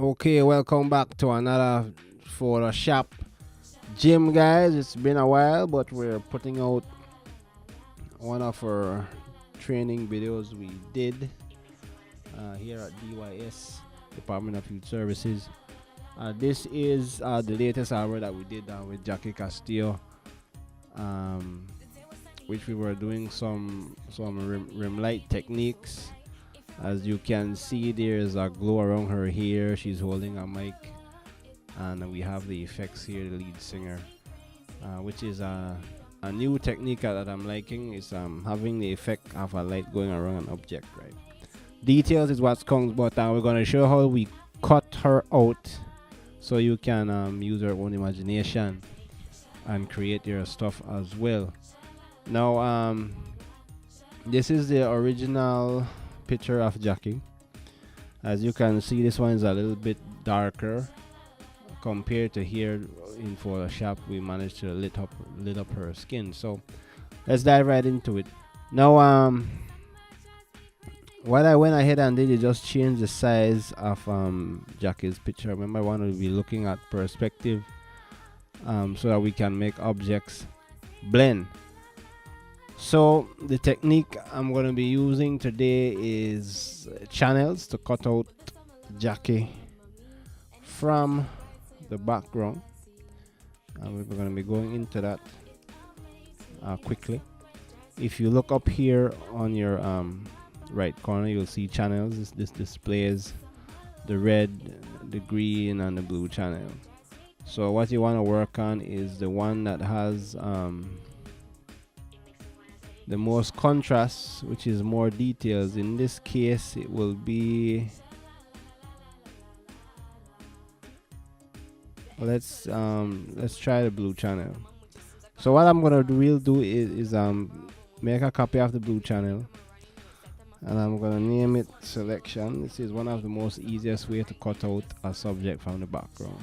Okay, welcome back to another Photoshop gym, guys. It's been a while, but we're putting out one of our training videos we did here at DYS, Department of Youth Services. This is the latest hour that we did with Jackie Castillo, um, which we were doing some rim light techniques. As you can see, there's a glow around her hair. She's holding a mic, and we have the effects here. The lead singer, which is a new technique that I'm liking, is having the effect of a light going around an object. Right. Details is what comes, but we're gonna show how we cut her out, so you can use your own imagination and create your stuff as well. Now, this is the original picture of Jackie. As you can see, this one is a little bit darker compared to here in Photoshop. We managed to lit up her skin. So let's dive right into it. Now, what I went ahead and did is just change the size of Jackie's picture. Remember, I want to be looking at perspective, so that we can make objects blend. So the technique I'm going to be using today is channels to cut out Jackie from the background, and we're going to be going into that quickly. If you look up here on your right corner, you'll see channels. This displays the red, the green, and the blue channel. So what you want to work on is the one that has the most contrast, which is more details. In this case, it will be, let's try the blue channel. So what I'm gonna do is make a copy of the blue channel, and I'm gonna name it selection. This is one of the most easiest way to cut out a subject from the background.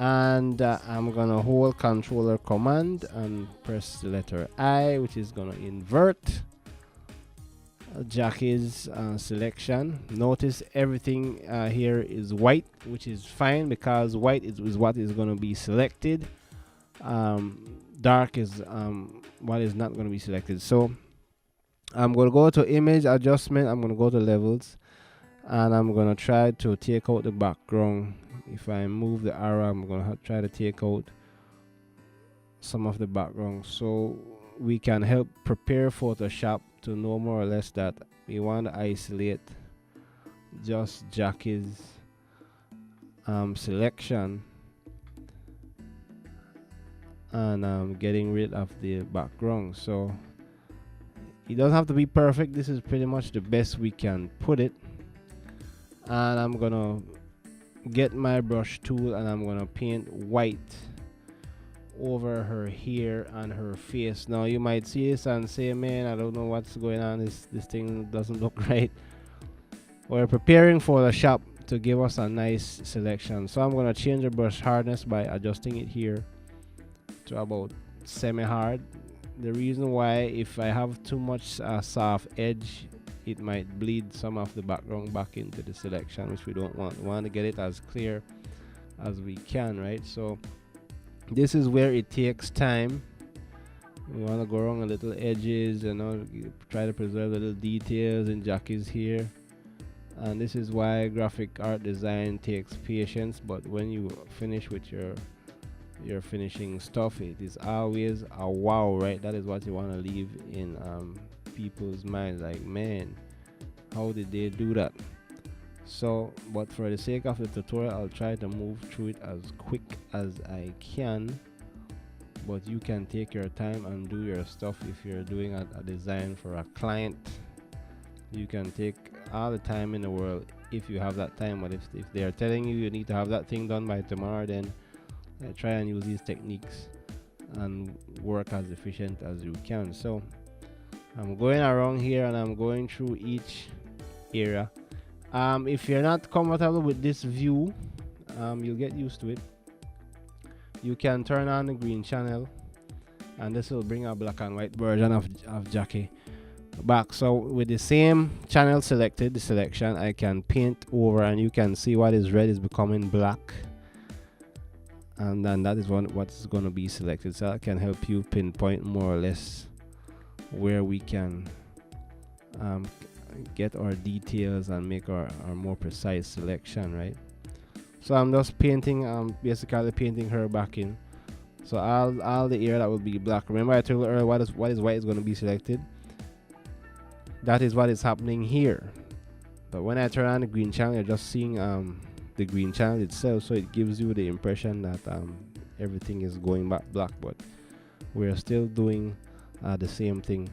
And I'm gonna hold controller command and press the letter I, which is gonna invert Jackie's selection. Notice everything here is white, which is fine because white is what is gonna be selected. Dark is what is not gonna be selected. So I'm gonna go to image adjustment. I'm gonna go to levels, and I'm gonna try to take out the background. If I move the arrow, I'm gonna try to take out some of the background, so we can help prepare Photoshop to know more or less that we want to isolate just Jackie's selection, and getting rid of the background. So it doesn't have to be perfect. This is pretty much the best we can put it. And I'm gonna get my brush tool, and I'm gonna paint white over her hair and her face. Now you might see this and say, man, I don't know what's going on, this thing doesn't look right. We're preparing for the shop to give us a nice selection. So I'm gonna change the brush hardness by adjusting it here to about semi-hard. The reason why, if I have too much soft edge, it might bleed some of the background back into the selection, which we don't want. We want to get it as clear as we can, right? So this is where it takes time. We want to go around the little edges, try to preserve the little details in Jackie's hair. And this is why graphic art design takes patience, but when you finish with your finishing stuff, it is always a wow, right? That is what you want to leave in people's minds, like, man, how did they do that? So, but for the sake of the tutorial, I'll try to move through it as quick as I can, but you can take your time and do your stuff. If you're doing a design for a client, you can take all the time in the world if you have that time. But if they're telling you need to have that thing done by tomorrow, then try and use these techniques and work as efficient as you can. So I'm going around here, and I'm going through each area. If you're not comfortable with this view, you'll get used to it. You can turn on the green channel, and this will bring a black and white version of Jackie. back. So with the same channel selected, the selection, I can paint over, and you can see what is red is becoming black, and then that is what's going to be selected. So that can help you pinpoint more or less where we can get our details and make our more precise selection, right? So I'm just painting, basically painting her back in. So all the area that will be black. Remember I told you earlier what is white is going to be selected. That is what is happening here. But when I turn on the green channel, you're just seeing the green channel itself, so it gives you the impression that everything is going back black, but we're still doing the same thing,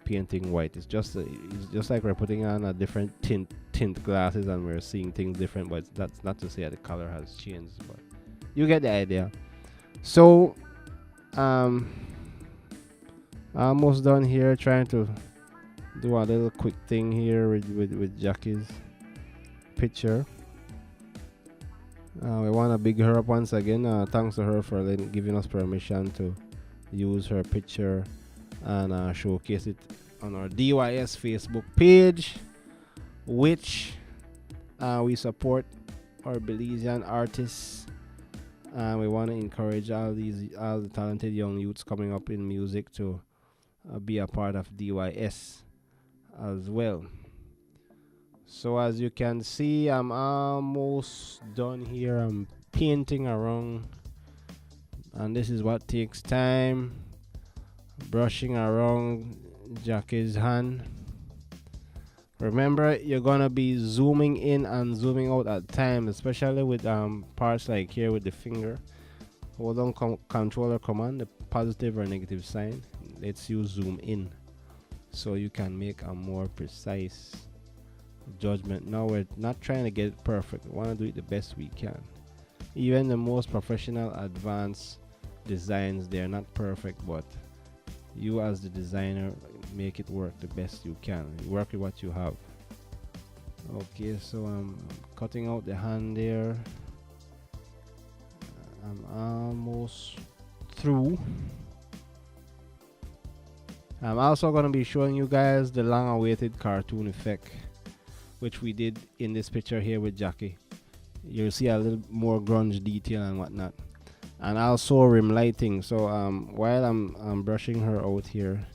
painting white. It's just like we're putting on a different tint glasses and we're seeing things different, but that's not to say that the color has changed, but you get the idea. So almost done here, trying to do a little quick thing here with Jackie's picture. We want to big her up once again. Thanks to her for giving us permission to use her picture and showcase it on our DYS Facebook page, which we support our Belizean artists. We want to encourage all the talented young youths coming up in music to be a part of DYS as well. So as you can see, I'm almost done here. I'm painting around, and this is what takes time. Brushing around Jackie's hand. Remember, you're gonna be zooming in and zooming out at times, especially with parts like here with the finger. Hold on controller command, the positive or negative sign lets you zoom in, so you can make a more precise judgment. Now we're not trying to get it perfect. We want to do it the best we can. Even the most professional, advanced designs, they're not perfect, but you as the designer make it work the best you can. Work with what you have. Okay, so I'm cutting out the hand there. I'm almost through. I'm also going to be showing you guys the long awaited cartoon effect, which we did in this picture here with Jackie. You'll see a little more grunge detail and whatnot, and also rim lighting. So while I'm brushing her out here,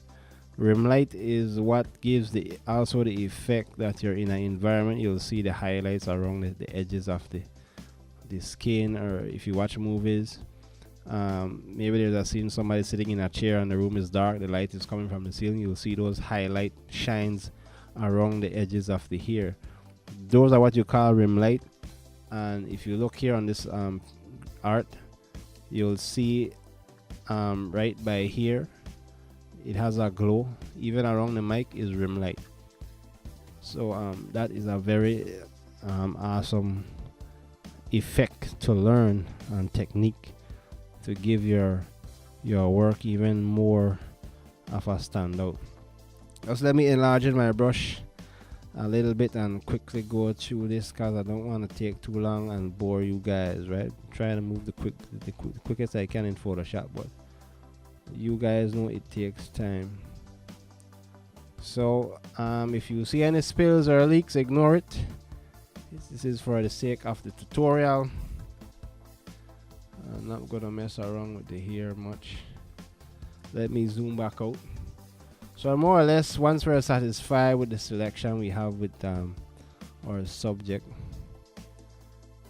rim light is what gives the effect that you're in an environment. You'll see the highlights around the edges of the skin, or if you watch movies, maybe there's a scene somebody sitting in a chair and the room is dark, the light is coming from the ceiling. You'll see those highlight shines around the edges of the hair. Those are what you call rim light. And if you look here on this art, you'll see right by here it has a glow. Even around the mic is rim light. So that is a very awesome effect to learn, and technique to give your work even more of a standout. Just let me enlarge my brush a little bit and quickly go through this, because I don't want to take too long and bore you guys, right? Trying to move the quickest I can in Photoshop, but you guys know it takes time. So if you see any spills or leaks, ignore it. This is for the sake of the tutorial. I'm not gonna mess around with the hair much. Let me zoom back out. So more or less, once we're satisfied with the selection we have with our subject,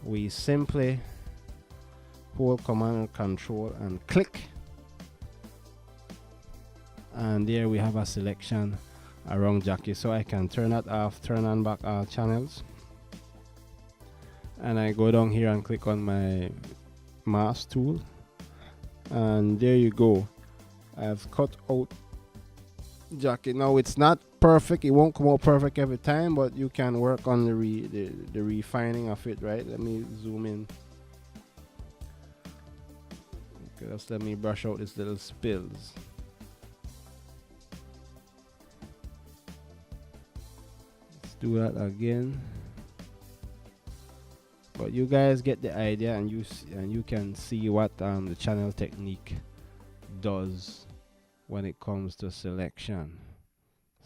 we simply hold Command and Control and click, and there we have a selection around Jackie. So I can turn that off, turn on back all channels, and I go down here and click on my mask tool, and there you go. I've cut out Jackie. Now it's not perfect, it won't come out perfect every time, but you can work on the refining of it, right? Let me zoom in. Okay, just let me brush out these little spills. Let's do that again. But you guys get the idea, and you can see what the channel technique does when it comes to selection.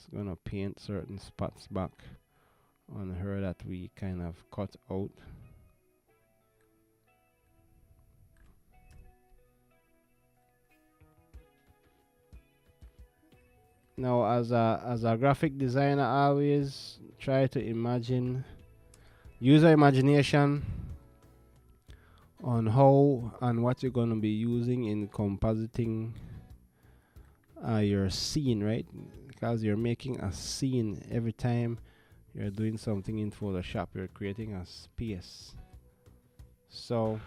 It's gonna paint certain spots back on her that we kind of cut out. Now, as a graphic designer, I always try to use your imagination on how and what you're gonna be using in compositing your scene, right? Because you're making a scene every time you're doing something in Photoshop, you're creating a space. So,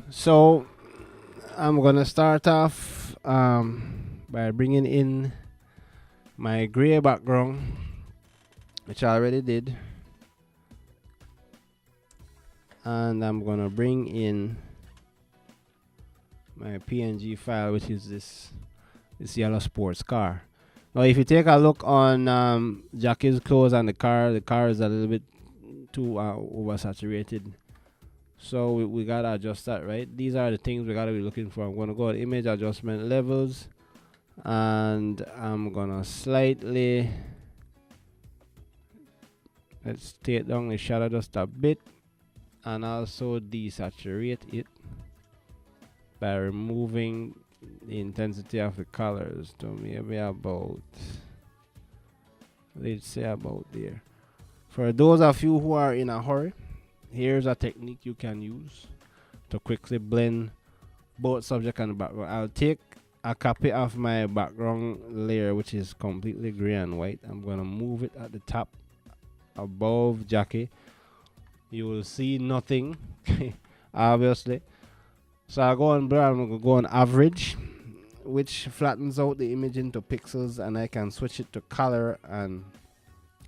so I'm gonna start off by bringing in my gray background, which I already did, and I'm gonna bring in my PNG file, which is this yellow sports car. Now, if you take a look on Jackie's clothes and the car is a little bit too oversaturated. So we gotta adjust that, right? These are the things we gotta be looking for. I'm gonna go to image adjustment levels, and I'm gonna slightly, let's take down the shadow just a bit, and also desaturate it by removing the intensity of the colors to maybe about, let's say about there. For those of you who are in a hurry, here's a technique you can use to quickly blend both subject and background. I'll take a copy of my background layer, which is completely gray and white. I'm gonna move it at the top above Jackie. You will see nothing, obviously. So I'll go on blur, I'm gonna go on average, which flattens out the image into pixels, and I can switch it to color, and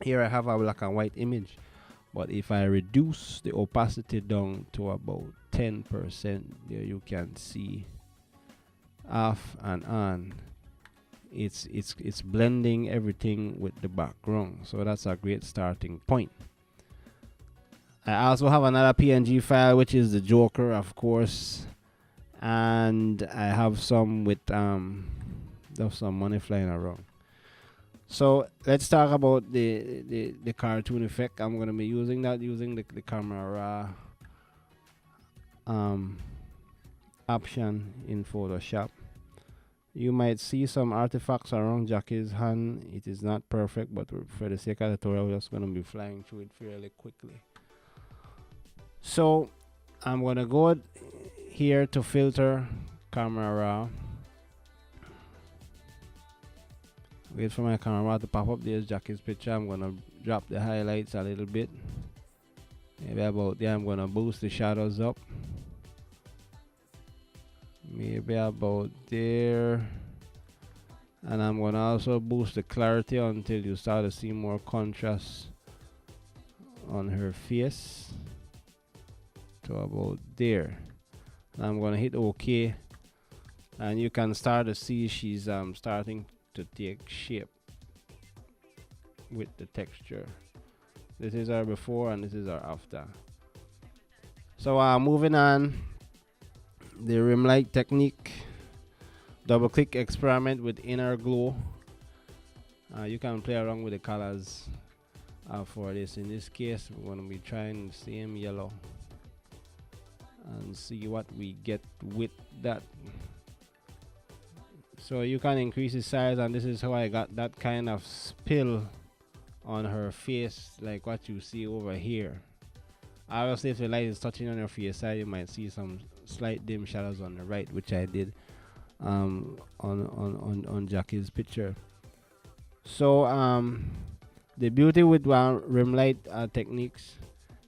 here I have a black and white image. But if I reduce the opacity down to about 10%, there you can see off and on, it's blending everything with the background. So that's a great starting point. I also have another PNG file, which is the Joker, of course, and I have some with there's some money flying around. So let's talk about the cartoon effect. I'm gonna be using the camera option in Photoshop. You might see some artifacts around Jackie's hand. It is not perfect, but for the sake of the tutorial, we're just gonna be flying through it fairly quickly. So I'm gonna go here to filter camera raw. Wait for my camera to pop up. There's Jackie's picture. I'm gonna drop the highlights a little bit, maybe about there. I'm gonna boost the shadows up, maybe about there, and I'm gonna also boost the clarity until you start to see more contrast on her face to about there. And I'm gonna hit OK, and you can start to see she's starting to take shape with the texture. This is our before and this is our after. So moving on, the rim light technique. Double click experiment with inner glow. You can play around with the colors for this. In this case, we're going to be trying the same yellow and see what we get with that. So you can increase the size, and this is how I got that kind of spill on her face, like what you see over here. Obviously, if the light is touching on your face side, you might see some slight dim shadows on the right, which I did on Jackie's picture. So the beauty with rim light techniques,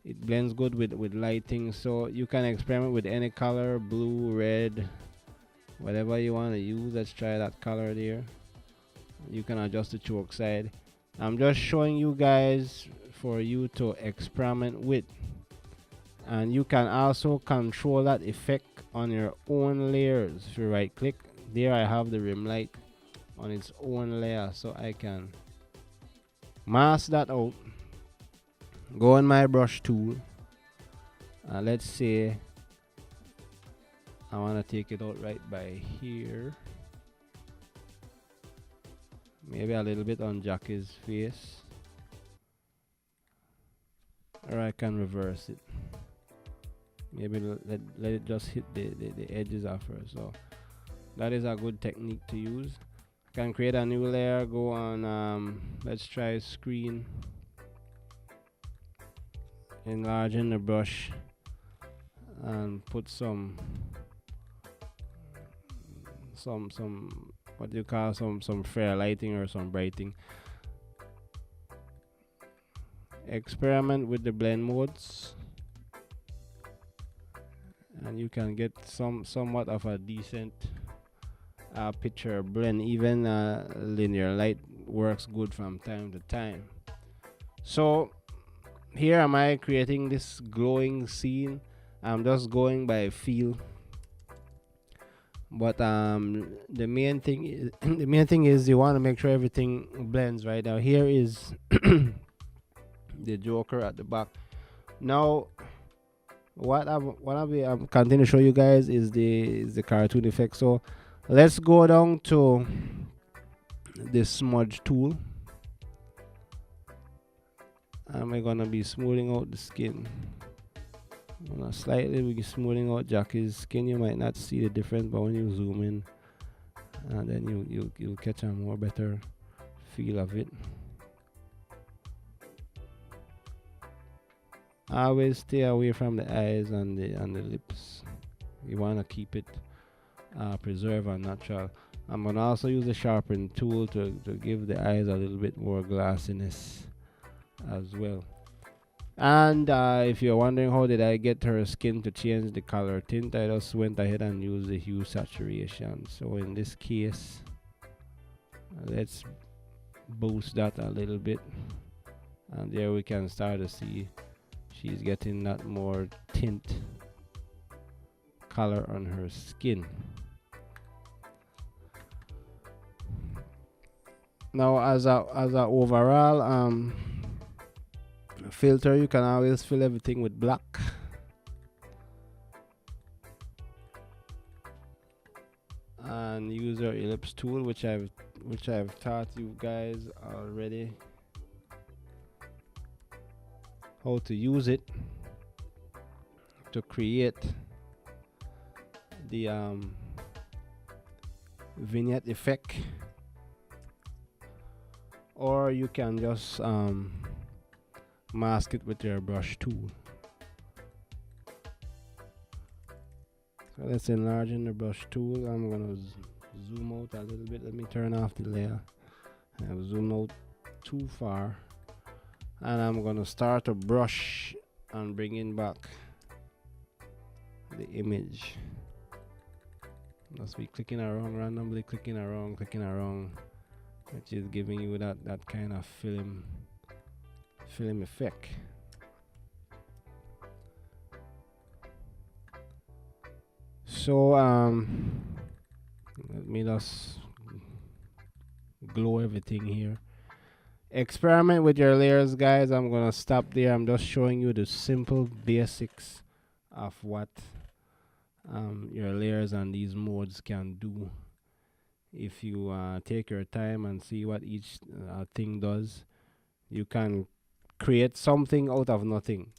it blends good with lighting, so you can experiment with any color, blue, red, whatever you want to use. Let's try that color there. You can adjust the choke side. I'm just showing you guys for you to experiment with, and you can also control that effect on your own layers. If you right click there, I have the rim light on its own layer, so I can mask that out. Go on my brush tool, let's say I want to take it out right by here. Maybe a little bit on Jackie's face. Or I can reverse it. Maybe let it just hit the edges of her. So that is a good technique to use. I can create a new layer, go on, let's try screen, enlarging the brush, and put some what do you call some fair lighting or some brighting. Experiment with the blend modes, and you can get somewhat of a decent picture blend. Even linear light works good from time to time. So here am I creating this glowing scene. I'm just going by feel, but the main thing is the main thing is you want to make sure everything blends right. Now here is the Joker at the back. Now what I'm continue to show you guys is the cartoon effect. So let's go down to the smudge tool, and we're gonna be smoothing out the skin. Slightly we're smoothing out Jackie's skin. You might not see the difference, but when you zoom in, and then you'll catch a more better feel of it. Always stay away from the eyes and the lips. You want to keep it preserved and natural. I'm gonna also use the sharpen tool to give the eyes a little bit more glassiness as well. And if you're wondering how did I get her skin to change the color tint, I just went ahead and used the hue saturation. So in this case, let's boost that a little bit, and there we can start to see she's getting that more tint color on her skin. Now as a overall filter, you can always fill everything with black. And use your ellipse tool, which I've taught you guys already how to use it to create the vignette effect, or you can just mask it with your brush tool. So let's enlarge in the brush tool. I'm gonna zoom out a little bit. Let me turn off the layer. I've zoomed out too far, and I'm gonna start to brush and bringing back the image. Just be clicking around, randomly clicking around, which is giving you that kind of film effect. So let me just glow everything here. Experiment with your layers, guys. I'm gonna stop there. I'm just showing you the simple basics of what your layers and these modes can do. If you take your time and see what each thing does, you can create something out of nothing.